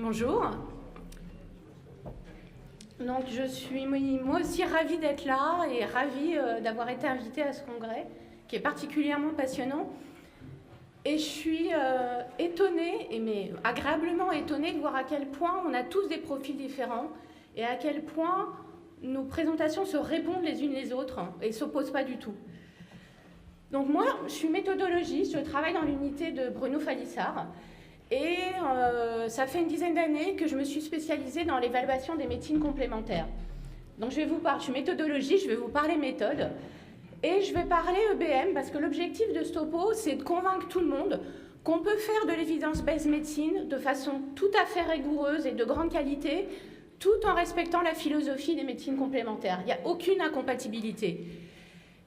Bonjour. Donc je suis moi aussi ravie d'être là et ravie d'avoir été invitée à ce congrès qui est particulièrement passionnant. Et je suis étonnée, mais agréablement étonnée de voir à quel point on a tous des profils différents et à quel point nos présentations se répondent les unes les autres et ne s'opposent pas du tout. Donc moi, je suis méthodologiste, je travaille dans l'unité de Bruno Falissard. Et ça fait une dizaine d'années que je me suis spécialisée dans l'évaluation des médecines complémentaires. Donc je suis méthodologie, je vais vous parler méthode. Et je vais parler EBM parce que l'objectif de ce topo, c'est de convaincre tout le monde qu'on peut faire de l'évidence-based médecine de façon tout à fait rigoureuse et de grande qualité, tout en respectant la philosophie des médecines complémentaires. Il n'y a aucune incompatibilité.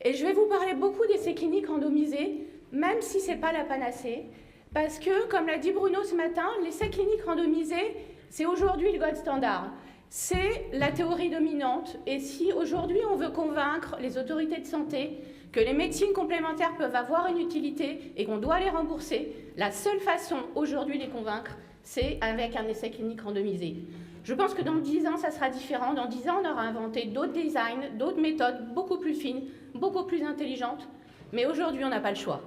Et je vais vous parler beaucoup d'essais cliniques randomisés, même si ce n'est pas la panacée. Parce que, comme l'a dit Bruno ce matin, l'essai clinique randomisé, c'est aujourd'hui le gold standard. C'est la théorie dominante. Et si aujourd'hui on veut convaincre les autorités de santé que les médecines complémentaires peuvent avoir une utilité et qu'on doit les rembourser, la seule façon aujourd'hui de les convaincre, c'est avec un essai clinique randomisé. Je pense que dans 10 ans, ça sera différent. Dans 10 ans, on aura inventé d'autres designs, d'autres méthodes beaucoup plus fines, beaucoup plus intelligentes. Mais aujourd'hui, on n'a pas le choix.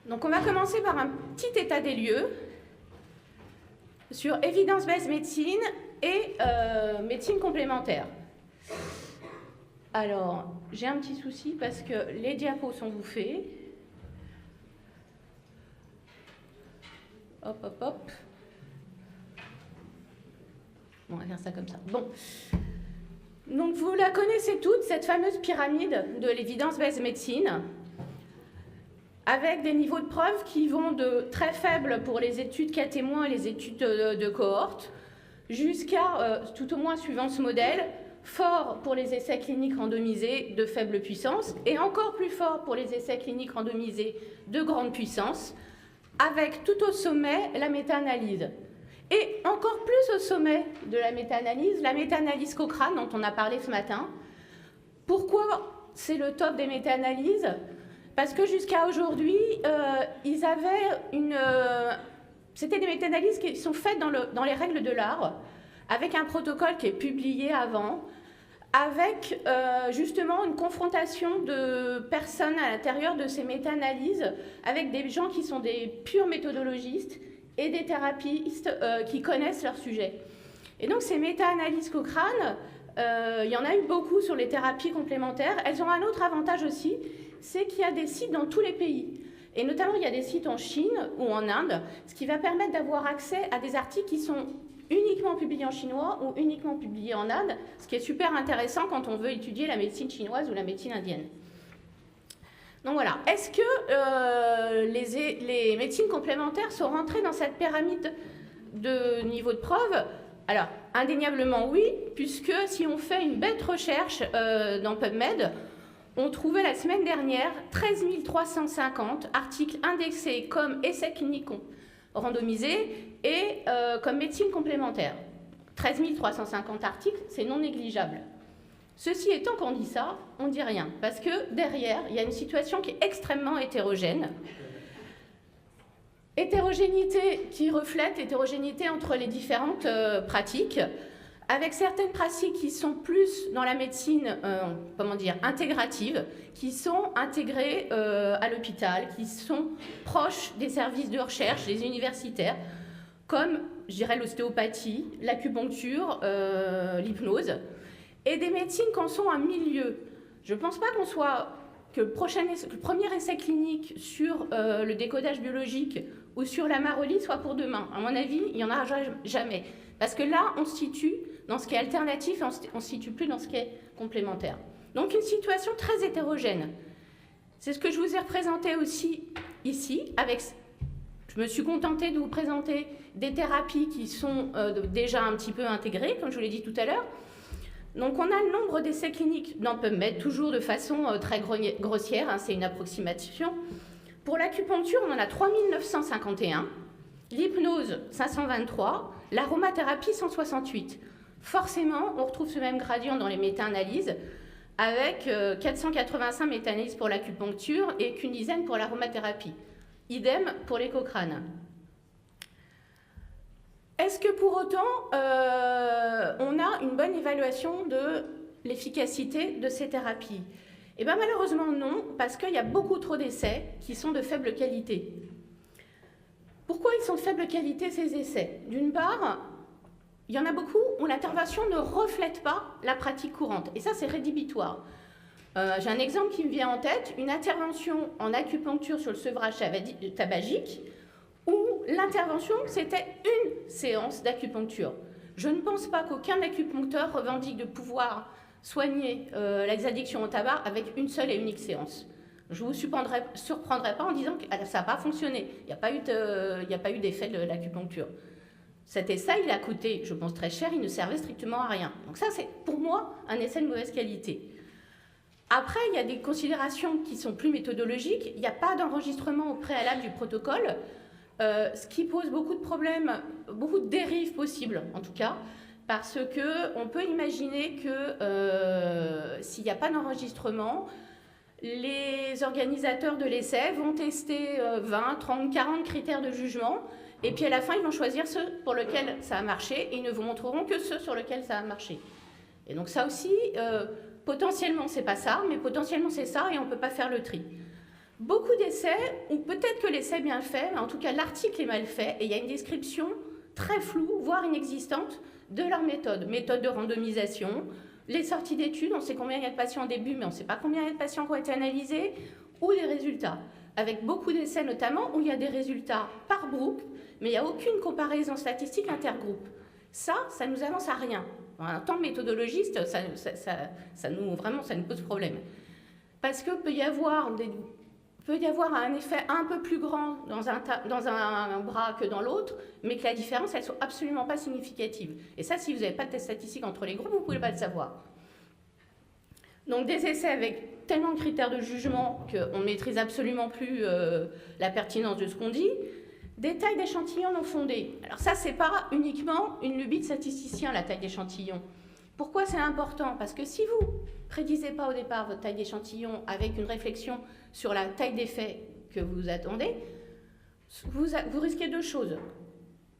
Donc on va commencer par un petit état des lieux sur evidence-based médecine et médecine complémentaire. Alors, j'ai un petit souci parce que les diapos sont bouffés. Hop, hop, hop. Bon, on va faire ça comme ça. Bon. Donc vous la connaissez toutes, cette fameuse pyramide de l'évidence-based médecine, avec des niveaux de preuve qui vont de très faibles pour les études cas témoins et les études de cohorte, jusqu'à, tout au moins suivant ce modèle, fort pour les essais cliniques randomisés de faible puissance, et encore plus fort pour les essais cliniques randomisés de grande puissance, avec tout au sommet la méta-analyse. Et encore plus au sommet de la méta-analyse Cochrane dont on a parlé ce matin. Pourquoi c'est le top des méta-analyses ? Parce que jusqu'à aujourd'hui, ils avaient c'était des méta-analyses qui sont faites dans les règles de l'art, avec un protocole qui est publié avant, avec justement une confrontation de personnes à l'intérieur de ces méta-analyses, avec des gens qui sont des purs méthodologistes et des thérapeutes qui connaissent leur sujet. Et donc ces méta-analyses Cochrane, il y en a eu beaucoup sur les thérapies complémentaires. Elles ont un autre avantage aussi, c'est qu'il y a des sites dans tous les pays. Et notamment, il y a des sites en Chine ou en Inde, ce qui va permettre d'avoir accès à des articles qui sont uniquement publiés en chinois ou uniquement publiés en Inde, ce qui est super intéressant quand on veut étudier la médecine chinoise ou la médecine indienne. Donc voilà, est-ce que les médecines complémentaires sont rentrées dans cette pyramide de niveau de preuve ? Alors, indéniablement oui, puisque si on fait une bête recherche dans PubMed, on trouvait la semaine dernière 13 350 articles indexés comme essais cliniques randomisés et comme médecine complémentaire. 13 350 articles, c'est non négligeable. Ceci étant qu'on dit ça, on ne dit rien, parce que derrière, il y a une situation qui est extrêmement hétérogène. Hétérogénéité qui reflète l'hétérogénéité entre les différentes pratiques, avec certaines pratiques qui sont plus dans la médecine, intégrative, qui sont intégrées à l'hôpital, qui sont proches des services de recherche, des universitaires, comme, je dirais, l'ostéopathie, l'acupuncture, l'hypnose, et des médecines qui en sont un milieu. Je ne pense pas que le premier essai clinique sur le décodage biologique ou sur la marolie soit pour demain. À mon avis, il n'y en aura jamais. Parce que là, on se situe dans ce qui est alternatif et on ne se situe plus dans ce qui est complémentaire. Donc une situation très hétérogène. C'est ce que je vous ai représenté aussi ici. Je me suis contentée de vous présenter des thérapies qui sont déjà un petit peu intégrées, comme je vous l'ai dit tout à l'heure. Donc on a le nombre d'essais cliniques dans PubMed, toujours de façon très grossière, hein, c'est une approximation. Pour l'acupuncture, on en a 3 951, l'hypnose 523, l'aromathérapie 168. Forcément, on retrouve ce même gradient dans les méta-analyses, avec 485 méta-analyses pour l'acupuncture et qu'une dizaine pour l'aromathérapie. Idem pour les Cochrane. Est-ce que pour autant, on a une bonne évaluation de l'efficacité de ces thérapies? Eh bien malheureusement non, parce qu'il y a beaucoup trop d'essais qui sont de faible qualité. Pourquoi ils sont de faible qualité ces essais? D'une part, il y en a beaucoup où l'intervention ne reflète pas la pratique courante, et ça c'est rédhibitoire. J'ai un exemple qui me vient en tête, une intervention en acupuncture sur le sevrage tabagique, où l'intervention c'était une séance d'acupuncture. Je ne pense pas qu'aucun acupuncteur revendique de pouvoir soigner les addictions au tabac avec une seule et unique séance. Je ne vous surprendrai pas en disant que ça n'a pas fonctionné. Il n'y a pas eu d'effet de l'acupuncture. Cet essai, il a coûté, je pense, très cher, il ne servait strictement à rien. Donc ça, c'est pour moi un essai de mauvaise qualité. Après, il y a des considérations qui sont plus méthodologiques. Il n'y a pas d'enregistrement au préalable du protocole, ce qui pose beaucoup de problèmes, beaucoup de dérives possibles, en tout cas, parce qu'on peut imaginer que s'il n'y a pas d'enregistrement, les organisateurs de l'essai vont tester 20, 30, 40 critères de jugement, et puis à la fin, ils vont choisir ceux pour lesquels ça a marché, et ils ne vous montreront que ceux sur lesquels ça a marché. Et donc ça aussi, potentiellement c'est pas ça, mais potentiellement c'est ça, et on ne peut pas faire le tri. Beaucoup d'essais, ou peut-être que l'essai est bien fait, mais en tout cas l'article est mal fait, et il y a une description très floue, voire inexistante, de leur méthode. Méthode de randomisation, les sorties d'études, on sait combien il y a de patients au début, mais on ne sait pas combien il y a de patients qui ont été analysés, ou les résultats. Avec beaucoup d'essais notamment, où il y a des résultats par groupe, mais il n'y a aucune comparaison statistique intergroupe. Ça ne nous avance à rien. En tant que méthodologiste, ça nous pose problème. Parce que peut y avoir un effet un peu plus grand dans un bras que dans l'autre, mais que la différence, elle ne soit absolument pas significative. Et ça, si vous n'avez pas de test statistique entre les groupes, vous ne pouvez pas le savoir. Donc des essais avec tellement de critères de jugement qu'on ne maîtrise absolument plus la pertinence de ce qu'on dit. Des tailles d'échantillons non fondées. Alors ça, c'est pas uniquement une lubie de statisticien, la taille d'échantillon. Pourquoi c'est important? Parce que si vous prédisez pas au départ votre taille d'échantillon avec une réflexion sur la taille d'effet que vous attendez, vous risquez deux choses.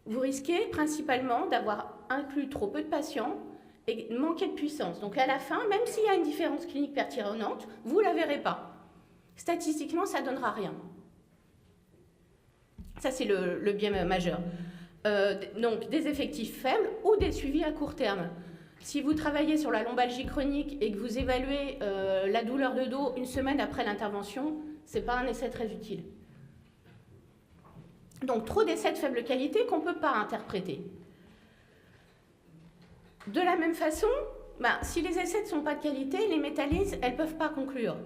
Vous risquez principalement d'avoir inclus trop peu de patients et de manquer de puissance. Donc à la fin, même s'il y a une différence clinique pertinente, vous ne la verrez pas. Statistiquement, ça ne donnera rien. Ça, c'est le biais majeur. Donc, des effectifs faibles ou des suivis à court terme. Si vous travaillez sur la lombalgie chronique et que vous évaluez la douleur de dos une semaine après l'intervention, ce n'est pas un essai très utile. Donc, trop d'essais de faible qualité qu'on ne peut pas interpréter. De la même façon, si les essais ne sont pas de qualité, les méta-analyses, elles ne peuvent pas conclure.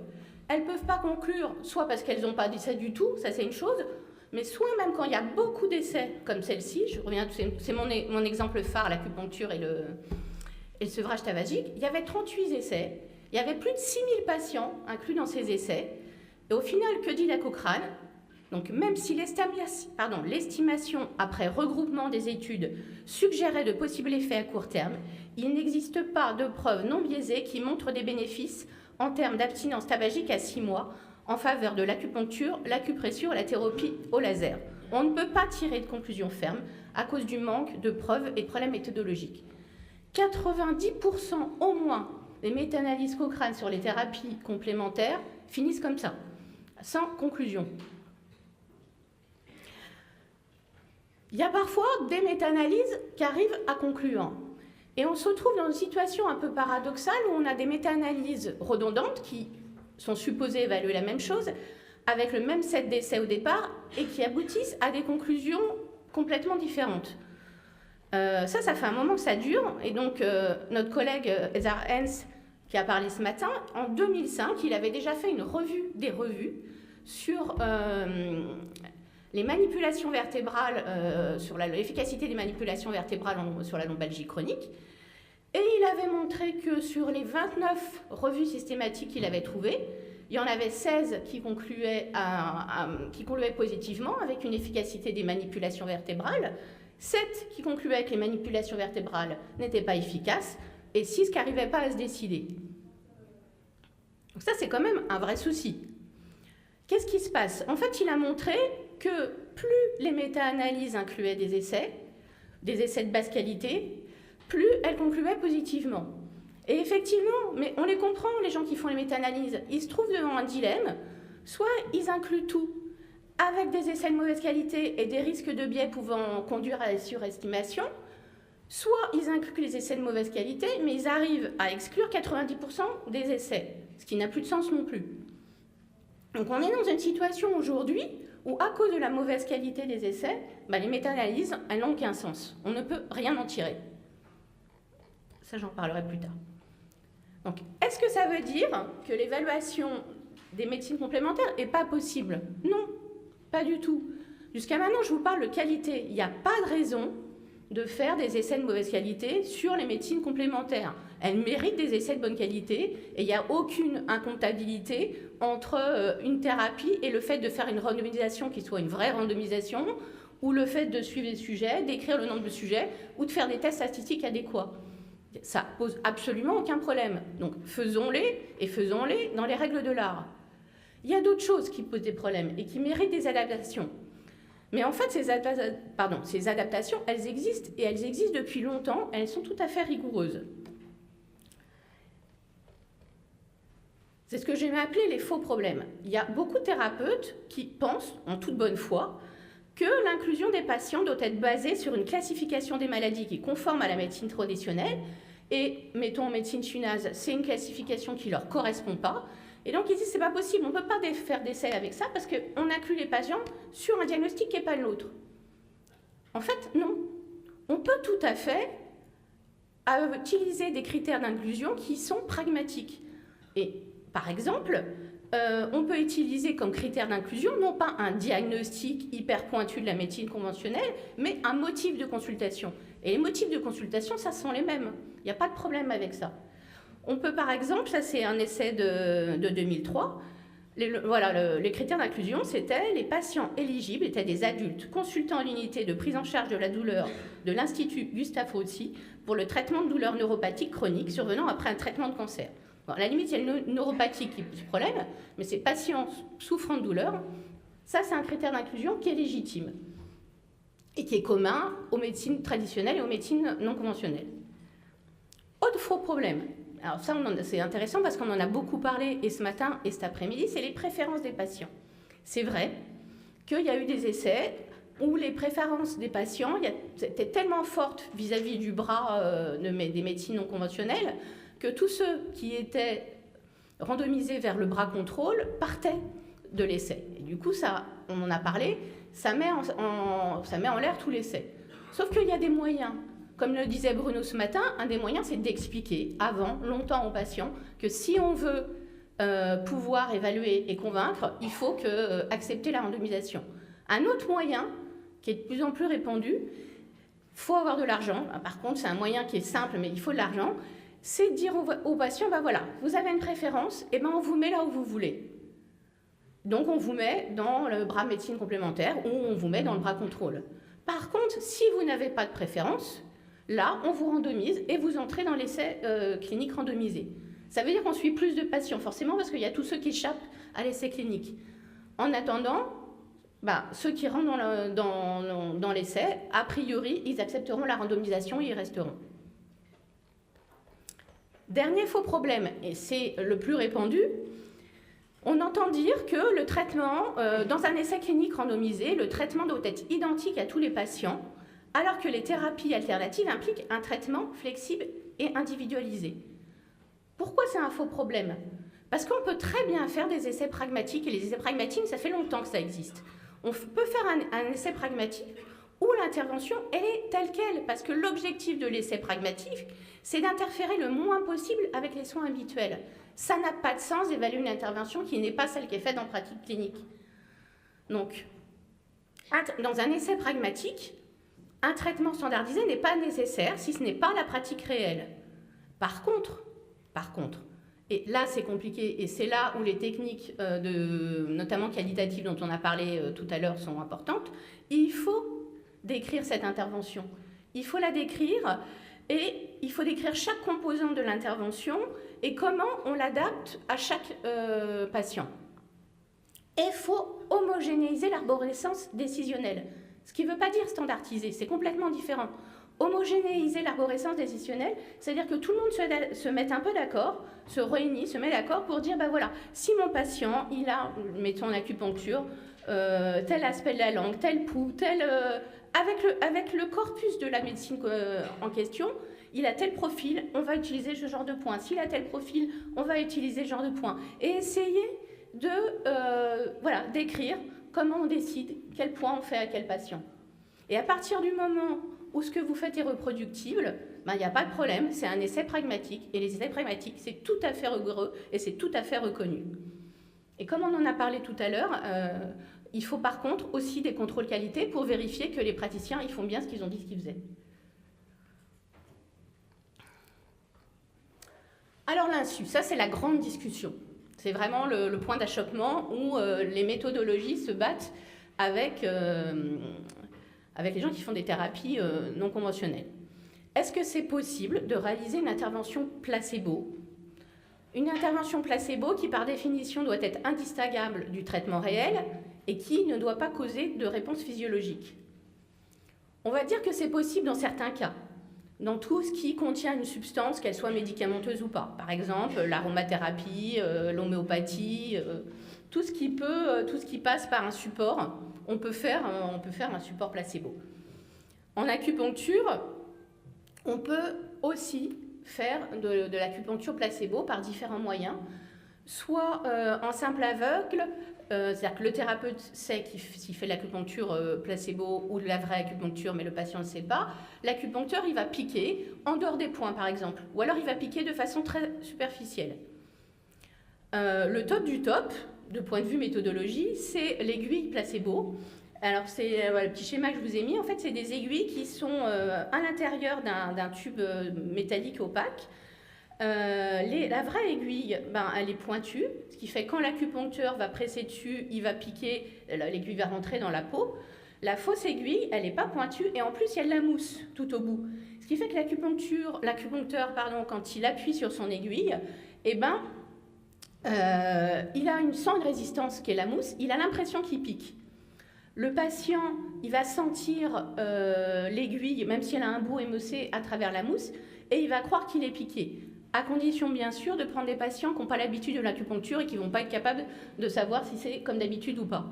Elles ne peuvent pas conclure, soit parce qu'elles n'ont pas d'essais du tout, ça c'est une chose, mais soit même quand il y a beaucoup d'essais, comme celle-ci, je reviens, c'est mon exemple phare, l'acupuncture et le sevrage tabagique, il y avait 38 essais, il y avait plus de 6000 patients inclus dans ces essais, et au final, que dit la Cochrane? Donc même si l'estimation après regroupement des études suggérait de possibles effets à court terme, il n'existe pas de preuves non biaisées qui montrent des bénéfices en termes d'abstinence tabagique à 6 mois, en faveur de l'acupuncture, l'acupressure et la thérapie au laser. On ne peut pas tirer de conclusions fermes à cause du manque de preuves et de problèmes méthodologiques. 90% au moins des méta-analyses Cochrane sur les thérapies complémentaires finissent comme ça, sans conclusion. Il y a parfois des méta-analyses qui arrivent à conclure. Et on se retrouve dans une situation un peu paradoxale où on a des méta-analyses redondantes qui sont supposés évaluer la même chose, avec le même set d'essais au départ, et qui aboutissent à des conclusions complètement différentes. Ça fait un moment que ça dure, et donc notre collègue Ezar Hens, qui a parlé ce matin, en 2005, il avait déjà fait des revues sur les manipulations vertébrales, sur l'efficacité des manipulations vertébrales sur la lombalgie chronique. Et il avait montré que sur les 29 revues systématiques qu'il avait trouvées, il y en avait 16 qui concluaient positivement avec une efficacité des manipulations vertébrales, 7 qui concluaient que les manipulations vertébrales n'étaient pas efficaces et 6 qui n'arrivaient pas à se décider. Donc ça, c'est quand même un vrai souci. Qu'est-ce qui se passe? En fait, il a montré que plus les méta-analyses incluaient des essais, des essais de basse qualité, plus elles concluaient positivement. Et effectivement, mais on les comprend, les gens qui font les méta-analyses, ils se trouvent devant un dilemme, soit ils incluent tout, avec des essais de mauvaise qualité et des risques de biais pouvant conduire à la surestimation, soit ils incluent les essais de mauvaise qualité, mais ils arrivent à exclure 90% des essais, ce qui n'a plus de sens non plus. Donc on est dans une situation aujourd'hui où, à cause de la mauvaise qualité des essais, les méta-analyses, elles n'ont aucun sens. On ne peut rien en tirer. Ça, j'en parlerai plus tard. Donc, est-ce que ça veut dire que l'évaluation des médecines complémentaires n'est pas possible? Non, pas du tout. Jusqu'à maintenant, je vous parle de qualité. Il n'y a pas de raison de faire des essais de mauvaise qualité sur les médecines complémentaires. Elles méritent des essais de bonne qualité et il n'y a aucune incomptabilité entre une thérapie et le fait de faire une randomisation qui soit une vraie randomisation ou le fait de suivre les sujets, d'écrire le nombre de sujets ou de faire des tests statistiques adéquats. Ça pose absolument aucun problème. Donc faisons-les et faisons-les dans les règles de l'art. Il y a d'autres choses qui posent des problèmes et qui méritent des adaptations. Mais en fait, ces adaptations, elles existent et elles existent depuis longtemps. Elles sont tout à fait rigoureuses. C'est ce que j'aime appeler les faux problèmes. Il y a beaucoup de thérapeutes qui pensent, en toute bonne foi, que l'inclusion des patients doit être basée sur une classification des maladies qui est conforme à la médecine traditionnelle. Et, mettons, en médecine chinoise, c'est une classification qui ne leur correspond pas. Et donc, ils disent, c'est pas possible, on ne peut pas faire d'essai avec ça parce qu'on inclut les patients sur un diagnostic qui n'est pas le nôtre. En fait, non. On peut tout à fait utiliser des critères d'inclusion qui sont pragmatiques. Et, par exemple, on peut utiliser comme critère d'inclusion non pas un diagnostic hyper pointu de la médecine conventionnelle, mais un motif de consultation. Et les motifs de consultation, ça sont les mêmes. Il n'y a pas de problème avec ça. On peut par exemple, ça c'est un essai de 2003, les critères d'inclusion, c'était les patients éligibles étaient des adultes consultant l'unité de prise en charge de la douleur de l'Institut Gustave Roussy pour le traitement de douleurs neuropathiques chroniques survenant après un traitement de cancer. Bon, à la limite, il y a le neuropathique qui pose problème, mais ces patients souffrant de douleur, ça c'est un critère d'inclusion qui est légitime et qui est commun aux médecines traditionnelles et aux médecines non conventionnelles. Autre faux problème. Alors ça, c'est intéressant parce qu'on en a beaucoup parlé et ce matin et cet après-midi, c'est les préférences des patients. C'est vrai qu'il y a eu des essais où les préférences des patients étaient tellement fortes vis-à-vis du bras des médecines non conventionnelles que tous ceux qui étaient randomisés vers le bras contrôle partaient de l'essai. Et du coup, ça, on en a parlé, ça met en l'air tout l'essai. Sauf qu'il y a des moyens. Comme le disait Bruno ce matin, un des moyens, c'est d'expliquer longtemps aux patients, que si on veut pouvoir évaluer et convaincre, il faut accepter la randomisation. Un autre moyen, qui est de plus en plus répandu, il faut avoir de l'argent. Par contre, c'est un moyen qui est simple, mais il faut de l'argent, c'est de dire aux patients, voilà, vous avez une préférence, et on vous met là où vous voulez. Donc, on vous met dans le bras médecine complémentaire ou on vous met dans le bras contrôle. Par contre, si vous n'avez pas de préférence, là, on vous randomise et vous entrez dans l'essai clinique randomisé. Ça veut dire qu'on suit plus de patients, forcément, parce qu'il y a tous ceux qui échappent à l'essai clinique. En attendant, ceux qui rentrent dans l'essai, a priori, ils accepteront la randomisation et y resteront. Dernier faux problème, et c'est le plus répandu, on entend dire que le traitement, dans un essai clinique randomisé, le traitement doit être identique à tous les patients, alors que les thérapies alternatives impliquent un traitement flexible et individualisé. Pourquoi c'est un faux problème? Parce qu'on peut très bien faire des essais pragmatiques, et les essais pragmatiques, ça fait longtemps que ça existe. On peut faire un essai pragmatique où l'intervention, elle est telle qu'elle, parce que l'objectif de l'essai pragmatique, c'est d'interférer le moins possible avec les soins habituels. Ça n'a pas de sens d'évaluer une intervention qui n'est pas celle qui est faite en pratique clinique. Donc, dans un essai pragmatique, un traitement standardisé n'est pas nécessaire si ce n'est pas la pratique réelle. Par contre, et là c'est compliqué, et c'est là où les techniques, notamment qualitatives dont on a parlé tout à l'heure, sont importantes, il faut décrire cette intervention. Il faut la décrire, et il faut décrire chaque composante de l'intervention et comment on l'adapte à chaque patient. Et il faut homogénéiser l'arborescence décisionnelle. Ce qui ne veut pas dire standardiser, c'est complètement différent. Homogénéiser l'arborescence décisionnelle, c'est-à-dire que tout le monde se mette un peu d'accord, se réunit, se met d'accord pour dire, ben voilà, si mon patient, il a, mettons l'acupuncture, tel aspect de la langue, tel pouls, avec le corpus de la médecine en question, il a tel profil, on va utiliser ce genre de point. S'il a tel profil, on va utiliser ce genre de point. Et essayer d'écrire comment on décide quel point on fait à quel patient. Et à partir du moment où ce que vous faites est reproductible, ben, il n'y a pas de problème, c'est un essai pragmatique. Et les essais pragmatiques, c'est tout à fait rigoureux et c'est tout à fait reconnu. Et comme on en a parlé tout à l'heure, il faut par contre aussi des contrôles qualité pour vérifier que les praticiens ils font bien ce qu'ils ont dit ce qu'ils faisaient. Alors l'insu, ça c'est la grande discussion. C'est vraiment le point d'achoppement où les méthodologies se battent avec les gens qui font des thérapies non conventionnelles. Est-ce que c'est possible de réaliser une intervention placebo ? Une intervention placebo qui par définition doit être indistinguable du traitement réel et qui ne doit pas causer de réponse physiologique. On va dire que c'est possible dans certains cas. Dans tout ce qui contient une substance, qu'elle soit médicamenteuse ou pas. Par exemple, l'aromathérapie, l'homéopathie, tout ce qui passe par un support, on peut faire un support placebo. En acupuncture, on peut aussi faire de l'acupuncture placebo par différents moyens, soit en simple aveugle, c'est-à-dire que le thérapeute sait s'il fait de l'acupuncture placebo ou de la vraie acupuncture, mais le patient ne sait pas. L'acupuncteur, il va piquer en dehors des points, par exemple, ou alors il va piquer de façon très superficielle. Le top du top, de point de vue méthodologie, c'est l'aiguille placebo. Alors, c'est le petit schéma que je vous ai mis. En fait, c'est des aiguilles qui sont à l'intérieur d'un tube métallique opaque. La vraie aiguille, elle est pointue, ce qui fait que quand l'acupuncteur va presser dessus, il va piquer, l'aiguille va rentrer dans la peau. La fausse aiguille, elle n'est pas pointue et en plus, il y a de la mousse tout au bout. Ce qui fait que l'acupuncteur, quand il appuie sur son aiguille, il a sans une résistance qui est la mousse, il a l'impression qu'il pique. Le patient, il va sentir l'aiguille, même si elle a un bout émoussé à travers la mousse, et il va croire qu'il est piqué. À condition, bien sûr, de prendre des patients qui n'ont pas l'habitude de l'acupuncture et qui ne vont pas être capables de savoir si c'est comme d'habitude ou pas.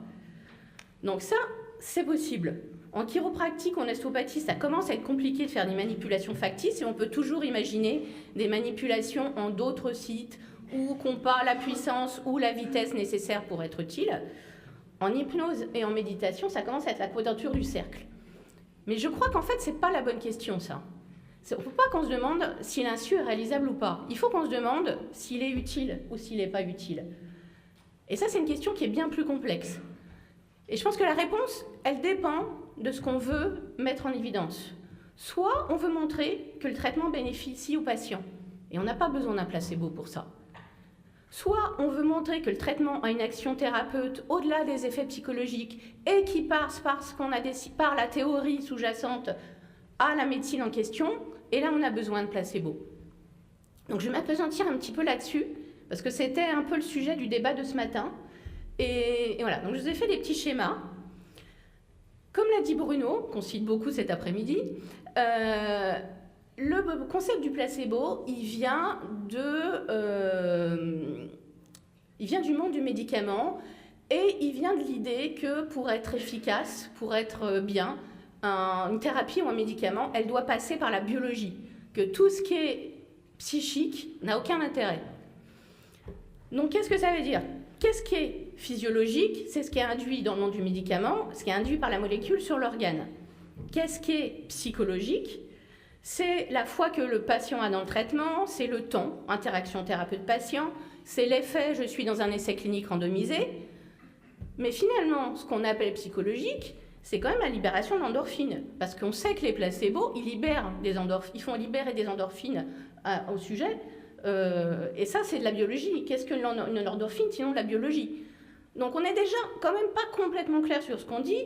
Donc ça, c'est possible. En chiropractique, en ostéopathie, ça commence à être compliqué de faire des manipulations factices et on peut toujours imaginer des manipulations en d'autres sites où qu'on pas la puissance ou la vitesse nécessaire pour être utile. En hypnose et en méditation, ça commence à être la quadrature du cercle. Mais je crois qu'en fait, ce n'est pas la bonne question, ça. Il ne faut pas qu'on se demande si l'insu est réalisable ou pas. Il faut qu'on se demande s'il est utile ou s'il n'est pas utile. Et ça, c'est une question qui est bien plus complexe. Et je pense que la réponse, elle dépend de ce qu'on veut mettre en évidence. Soit on veut montrer que le traitement bénéficie au patient, et on n'a pas besoin d'un placebo pour ça. Soit on veut montrer que le traitement a une action thérapeute au-delà des effets psychologiques et qui passe par la théorie sous-jacente à la médecine en question, et là on a besoin de placebo. Donc je vais m'appesantir un petit peu là-dessus, parce que c'était un peu le sujet du débat de ce matin. Et voilà, donc je vous ai fait des petits schémas. Comme l'a dit Bruno, qu'on cite beaucoup cet après-midi, le concept du placebo, il vient du monde du médicament et il vient de l'idée que pour être efficace, pour être bien, une thérapie ou un médicament, elle doit passer par la biologie, que tout ce qui est psychique n'a aucun intérêt. Donc qu'est-ce que ça veut dire ? Qu'est-ce qui est physiologique ? C'est ce qui est induit dans le monde du médicament, ce qui est induit par la molécule sur l'organe. Qu'est-ce qui est psychologique ? C'est la foi que le patient a dans le traitement, c'est le temps, interaction thérapeute-patient, c'est l'effet, je suis dans un essai clinique randomisé. Mais finalement, ce qu'on appelle psychologique, c'est quand même la libération d'endorphines. Parce qu'on sait que les placebos, ils font libérer des endorphines au sujet. Et ça, c'est de la biologie. Qu'est-ce que une endorphine, sinon de la biologie ? Donc on est déjà quand même pas complètement clair sur ce qu'on dit,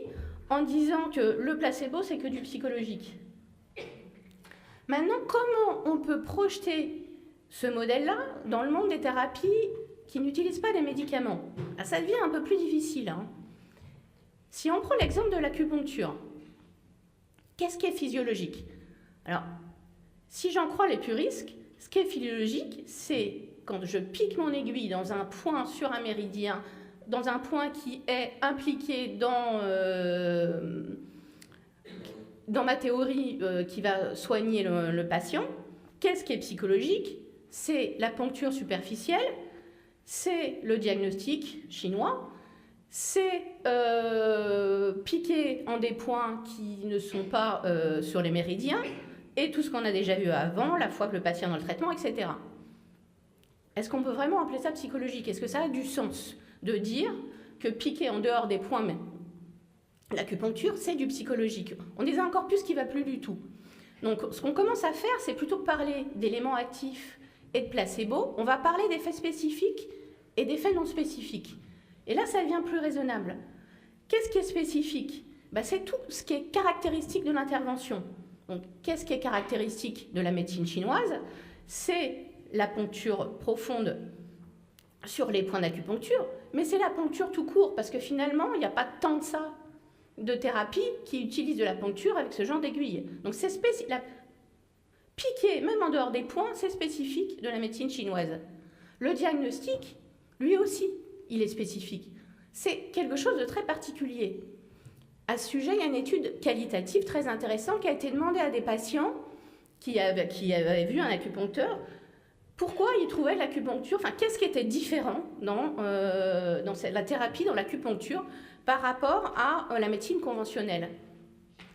en disant que le placebo, c'est que du psychologique. Maintenant, comment on peut projeter ce modèle-là dans le monde des thérapies qui n'utilisent pas des médicaments ? Ça devient un peu plus difficile. Si on prend l'exemple de l'acupuncture, Qu'est-ce qui est physiologique? Alors, si j'en crois les puristes, ce qui est physiologique, c'est quand je pique mon aiguille dans un point sur un méridien, dans un point qui est impliqué dans ma théorie qui va soigner le patient. Qu'est-ce qui est psychologique? C'est la poncture superficielle, c'est le diagnostic chinois, c'est piquer en des points qui ne sont pas sur les méridiens, et tout ce qu'on a déjà vu avant, la fois que le patient est dans le traitement, etc. Est-ce qu'on peut vraiment appeler ça psychologique? Est-ce que ça a du sens de dire que piquer en dehors des points, l'acupuncture, c'est du psychologique? On est un corpus qui ne va plus du tout. Donc, ce qu'on commence à faire, c'est plutôt que parler d'éléments actifs et de placebo, on va parler d'effets spécifiques et d'effets non spécifiques. Et là, ça devient plus raisonnable. Qu'est-ce qui est spécifique? C'est tout ce qui est caractéristique de l'intervention. Donc, qu'est-ce qui est caractéristique de la médecine chinoise? C'est la poncture profonde sur les points d'acupuncture, mais c'est la poncture tout court, parce que finalement, il n'y a pas tant de ça de thérapie qui utilise de la poncture avec ce genre d'aiguille. Donc, c'est spécifique. Piquer, même en dehors des points, c'est spécifique de la médecine chinoise. Le diagnostic, lui aussi, il est spécifique. C'est quelque chose de très particulier. À ce sujet, il y a une étude qualitative très intéressante qui a été demandée à des patients qui avaient vu un acupuncteur. Pourquoi ils trouvaient l'acupuncture, enfin, qu'est-ce qui était différent dans la thérapie, dans l'acupuncture, par rapport à la médecine conventionnelle?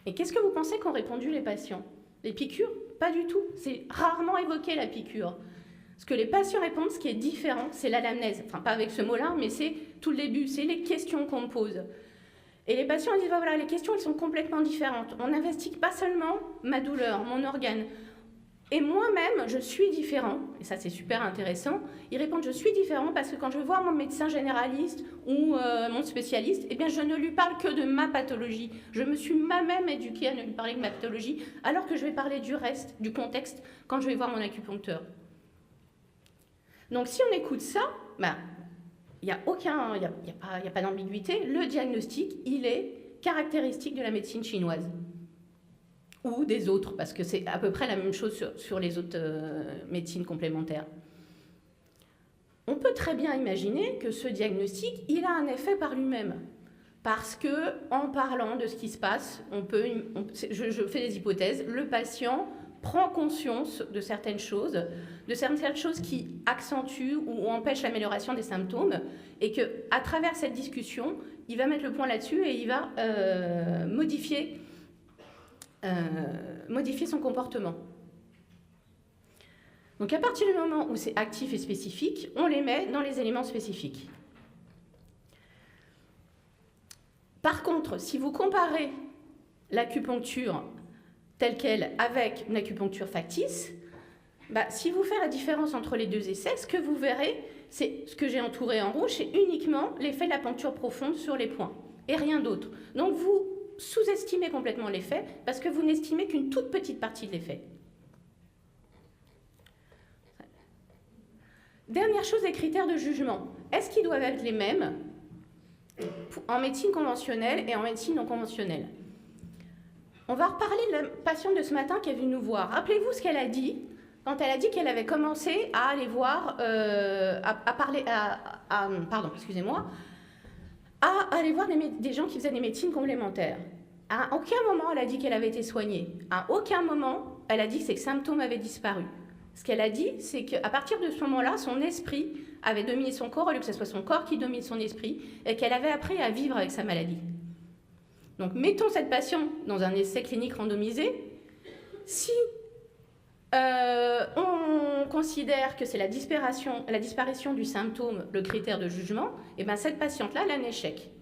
Et qu'est-ce que vous pensez qu'ont répondu les patients? Les piqûres? Pas du tout. C'est rarement évoqué, la piqûre. Ce que les patients répondent, ce qui est différent, c'est l'anamnèse. Enfin, pas avec ce mot-là, mais c'est tout le début, c'est les questions qu'on me pose. Et les patients disent, voilà, les questions, elles sont complètement différentes. On n'investigue pas seulement ma douleur, mon organe. Et moi-même, je suis différent. Et ça, c'est super intéressant. Ils répondent, je suis différent parce que quand je vais voir mon médecin généraliste ou mon spécialiste, eh bien, je ne lui parle que de ma pathologie. Je me suis moi-même éduquée à ne lui parler que de ma pathologie, alors que je vais parler du reste, du contexte, quand je vais voir mon acupuncteur. Donc, si on écoute ça, il n'y a pas d'ambiguïté. Le diagnostic, il est caractéristique de la médecine chinoise. Ou des autres, parce que c'est à peu près la même chose sur les autres médecines complémentaires. On peut très bien imaginer que ce diagnostic, il a un effet par lui-même. Parce que, en parlant de ce qui se passe, je fais des hypothèses, le patient prend conscience de certaines choses qui accentuent ou empêchent l'amélioration des symptômes, et qu'à travers cette discussion, il va mettre le point là-dessus et il va modifier son comportement. Donc à partir du moment où c'est actif et spécifique, on les met dans les éléments spécifiques. Par contre, si vous comparez l'acupuncture telle qu'elle avec une acupuncture factice, si vous faites la différence entre les deux essais, ce que vous verrez, c'est ce que j'ai entouré en rouge, c'est uniquement l'effet de la poncture profonde sur les points, et rien d'autre. Donc vous sous-estimez complètement l'effet, parce que vous n'estimez qu'une toute petite partie de l'effet. Dernière chose, les critères de jugement. Est-ce qu'ils doivent être les mêmes en médecine conventionnelle et en médecine non conventionnelle? On va reparler de la patiente de ce matin qui est venue nous voir. Rappelez-vous ce qu'elle a dit quand elle a dit qu'elle avait commencé à aller voir, à aller voir des gens qui faisaient des médecines complémentaires. À aucun moment elle a dit qu'elle avait été soignée. À aucun moment elle a dit que ses symptômes avaient disparu. Ce qu'elle a dit, c'est qu'à partir de ce moment-là, son esprit avait dominé son corps, au lieu que ce soit son corps qui domine son esprit, et qu'elle avait appris à vivre avec sa maladie. Donc mettons cette patiente dans un essai clinique randomisé. Si on considère que c'est la disparition du symptôme, le critère de jugement, et bien cette patiente-là, elle a un échec.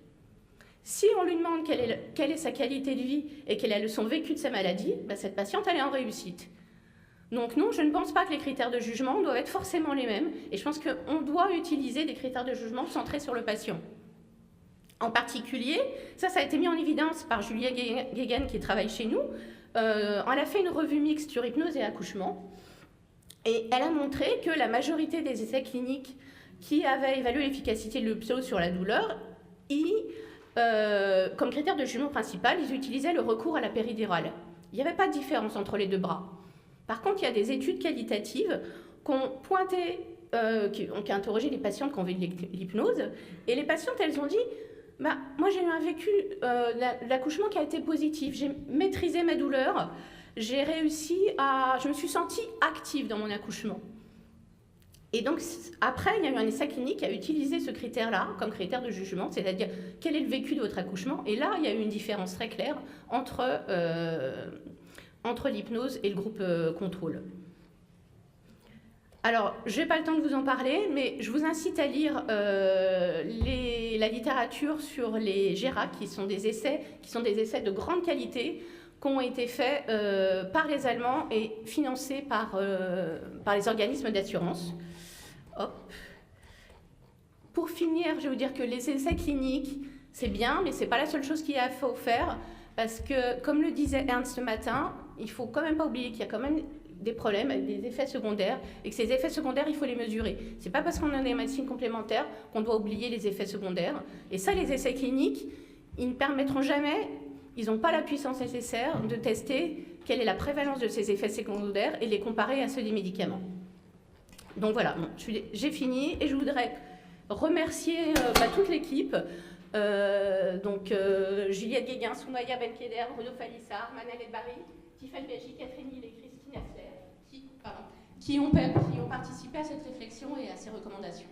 Si on lui demande quelle est sa qualité de vie et quel est son vécu de sa maladie, ben cette patiente, elle est en réussite. Donc non, je ne pense pas que les critères de jugement doivent être forcément les mêmes, et je pense qu'on doit utiliser des critères de jugement centrés sur le patient. En particulier, ça a été mis en évidence par Julia Guéguen qui travaille chez nous. Elle a fait une revue mixte sur hypnose et accouchement, et elle a montré que la majorité des essais cliniques qui avaient évalué l'efficacité de l'upso sur la douleur, comme critère de jugement principal, ils utilisaient le recours à la péridurale. Il n'y avait pas de différence entre les deux bras. Par contre, il y a des études qualitatives qui ont pointé, qui ont interrogé les patientes qui ont vécu l'hypnose, et les patientes, elles ont dit bah, moi j'ai eu un vécu l'accouchement qui a été positif, j'ai maîtrisé ma douleur, je me suis sentie active dans mon accouchement. Et donc après, il y a eu un essai clinique qui a utilisé ce critère-là comme critère de jugement, c'est-à-dire quel est le vécu de votre accouchement, et là il y a eu une différence très claire entre l'hypnose et le groupe contrôle. Alors, je n'ai pas le temps de vous en parler, mais je vous incite à lire la littérature sur les GERA, qui sont des essais de grande qualité, qui ont été faits par les Allemands et financés par les organismes d'assurance. Pour finir, je vais vous dire que les essais cliniques, c'est bien, mais ce n'est pas la seule chose qu'il faut faire, parce que, comme le disait Ernst ce matin, il ne faut quand même pas oublier qu'il y a quand même des problèmes avec des effets secondaires, et que ces effets secondaires, il faut les mesurer. C'est pas parce qu'on a des médecines complémentaires qu'on doit oublier les effets secondaires. Et ça, les essais cliniques, ils ne permettront jamais, ils n'ont pas la puissance nécessaire de tester quelle est la prévalence de ces effets secondaires et les comparer à ceux des médicaments. Donc voilà, bon, j'ai fini, et je voudrais remercier toute l'équipe, Juliette Guéguin, Soumaya Benkéder, Renaud Falissard, Manel Elbari, Tiffany Belgi, Catherine Hill et Christine Asler, qui ont participé à cette réflexion et à ces recommandations.